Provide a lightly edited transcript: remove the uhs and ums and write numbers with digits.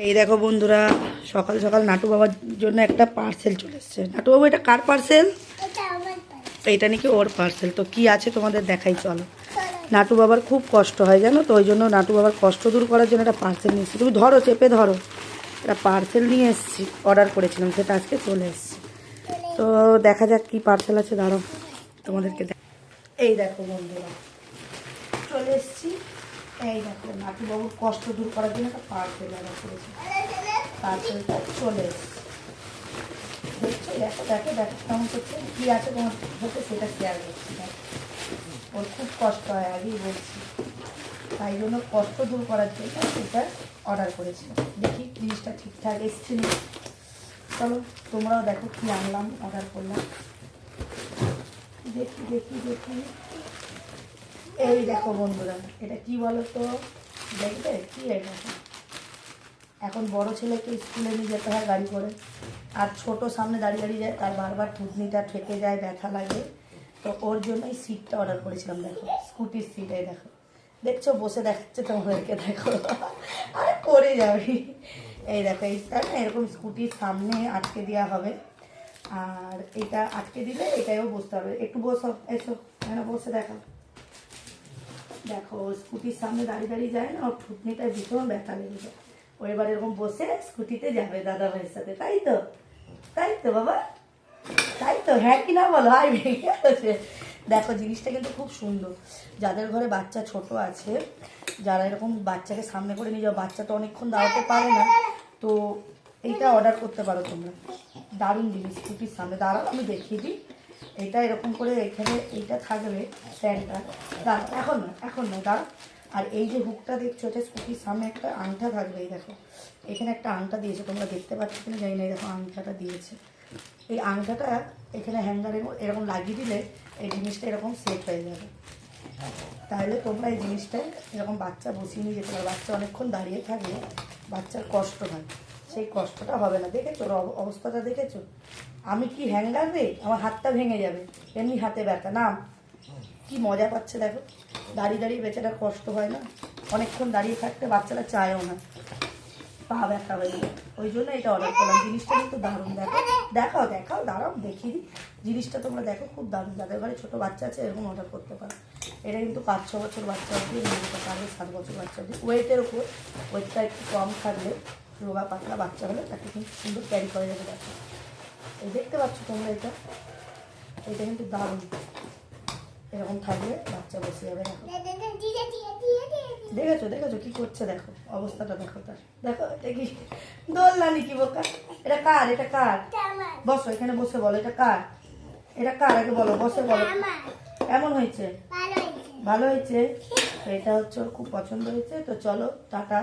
এই দেখো বন্ধুরা, সকাল সকাল নাটু বাবার জন্য একটা পার্সেল চলে এসছে। নাটু বাবু, এটা কার পার্সেল? এইটা নাকি ওর পার্সেল। তো কি আছে তোমাদের দেখাই, চলো। নাটু বাবার খুব কষ্ট হয় জানো তো, ওই জন্য নাটু বাবার কষ্ট দূর করার জন্য একটা পার্সেল নিয়ে এসেছি। তুমি ধরো, চেপে ধরো। একটা পার্সেল নিয়ে এসেছি, অর্ডার করেছিলাম, সেটা আজকে চলে এসেছে। তো দেখা যাক কি পার্সেল আছে, দাঁড়ো তোমাদেরকে। এই দেখো বন্ধুরা, চলে এসেছি। এই দেখো, নাটু বাবুর কষ্ট দূর করার জন্য একটা পার্সেল অর্ডার করেছি। পার্সেলটা চলে এসেছে, দেখছো? দেখো দেখো দেখো কেমন করছে, কী আছে তোমার সাথে সেটা শেয়ার করছি। ওর খুব কষ্ট হয়, আগেই বলছি, তাই জন্য কষ্ট দূর করার জন্য সেটা অর্ডার করেছিলাম। দেখি জিনিসটা ঠিকঠাক এসছে না। চলো তোমরাও দেখো কি আনলাম, অর্ডার করলাম। দেখি দেখি দেখি। এই দেখো বন্ধুরা, এটা কি বলো তো, দেখবে কি এটা? এখন বড় ছেলেকে স্কুলে নিয়ে যেতে হয় গাড়ি করে, আর ছোট সামনে দাঁড়িয়ে দাঁড়িয়ে যায়, তার বারবার থুতনিটা ঠেকে যায়, ব্যথা লাগে। তো ওর জন্যই সিটটা অর্ডার করেছিলাম। দেখো স্কুটির সিট, এই দেখো, দেখছো বসে দেখাচ্ছে তোমাদেরকে, দেখো আর পড়ে যাবি। এই দেখো, এইটা না এরকম স্কুটির সামনে আটকে দেওয়া হবে, আর এটা আটকে দিলে এটাও বসতে হবে। একটু বসো, এসো এখানে বসে দেখো। দেখো স্কুটির সামনে দাঁড়িয়ে দাঁড়িয়ে যায় না, ওর থুতনিটা ভীষণ ব্যথা লেগে যায়। ও এবার এরকম বসে স্কুটিতে যাবে দাদা ভাইয়ের সাথে, তাই তো? তাই তো বাবা, তাই তো? হ্যাঁ কি না বলো? হাই ভেঙে আছে। দেখো জিনিসটা কিন্তু খুব সুন্দর। যাদের ঘরে বাচ্চা ছোট আছে, যারা এরকম বাচ্চাকে সামনে করে নিয়ে যাও, বাচ্চা তো অনেকক্ষণ দাঁড়াতে পারে না, তো এইটা অর্ডার করতে পারো তোমরা। দারুণ জিনিস, স্কুটির সামনে দাঁড়াও, আমি দেখিয়ে দিই। এটা এরকম করে এখানে এইটা থাকবে, স্ট্যান্ডটা। দাঁড়াও, এখন না দাঁড়াও। আর এই যে হুকটা দেখছো, এটা স্কুটির সামনে একটা আংটা থাকবে। এই দেখো এখানে একটা আংটা দিয়েছে, তোমরা দেখতে পাচ্ছ কিনা জানি না। এই দেখো আংটাটা দিয়েছে। এই আংটাটা এখানে হ্যাঙ্গারে এরকম লাগিয়ে দিলে এই জিনিসটা এরকম সেট হয়ে যাবে। তাহলে তোমরা এই জিনিসটা এরকম বাচ্চা বসিয়ে নিয়ে যেতে পারো। বাচ্চা অনেকক্ষণ দাঁড়িয়ে থাকলে বাচ্চার কষ্ট হয়, সেই কষ্টটা হবে না। দেখেছো ওর অবস্থাটা, দেখেছো? আমি কি হ্যাঙ্গার রে, আমার হাতটা ভেঙে যাবে, এমনি হাতে ব্যথা না। কি মজা পাচ্ছে দেখো, দাঁড়িয়ে দাঁড়িয়ে বেচারা কষ্ট হয় না, অনেকক্ষণ দাঁড়িয়ে থাকতে বাচ্চারা চায়ও না, পা ব্যথা হয়ে যায়। ওই জন্য এটা অর্ডার করলাম। জিনিসটা কিন্তু দারুণ। দেখো দেখাও দেখাও, দাঁড়াও দেখিয়ে দিই জিনিসটা। তোমরা দেখো খুব দারুণ। যাদের ঘরে ছোটো বাচ্চা আছে এরকম অর্ডার করতে পারো। এটা কিন্তু 5-6 বছর বাচ্চা অবধি নিয়ে যেতে পারবে, 7 বছর বাচ্চা অবধি। ওয়েটের উপর, ওয়েটটা একটু কম থাকলে, রোগা পাতলা বাচ্চা হলে তাকে কিন্তু সুন্দর ক্যারি করে যাবে। দেখো এই দেখতে পাচ্ছ তোমরা, এটা কিন্তু দারুণ। এরকম থাকলে বাচ্চা বসে যাবে। দেখো দেখেছো কি করছে, দেখো অবস্থাটা দেখো তার। দেখো এটা কি দোলনা নাকি বোকা? এটা কার? এটা কার? বসো এখানে, বসে বলো এটা কার? এটা কার আগে বলো, বসে বলো। কেমন হয়েছে? ভালো হয়েছে। এটা হচ্ছে ওর খুব পছন্দ হয়েছে। তো চলো টাটা।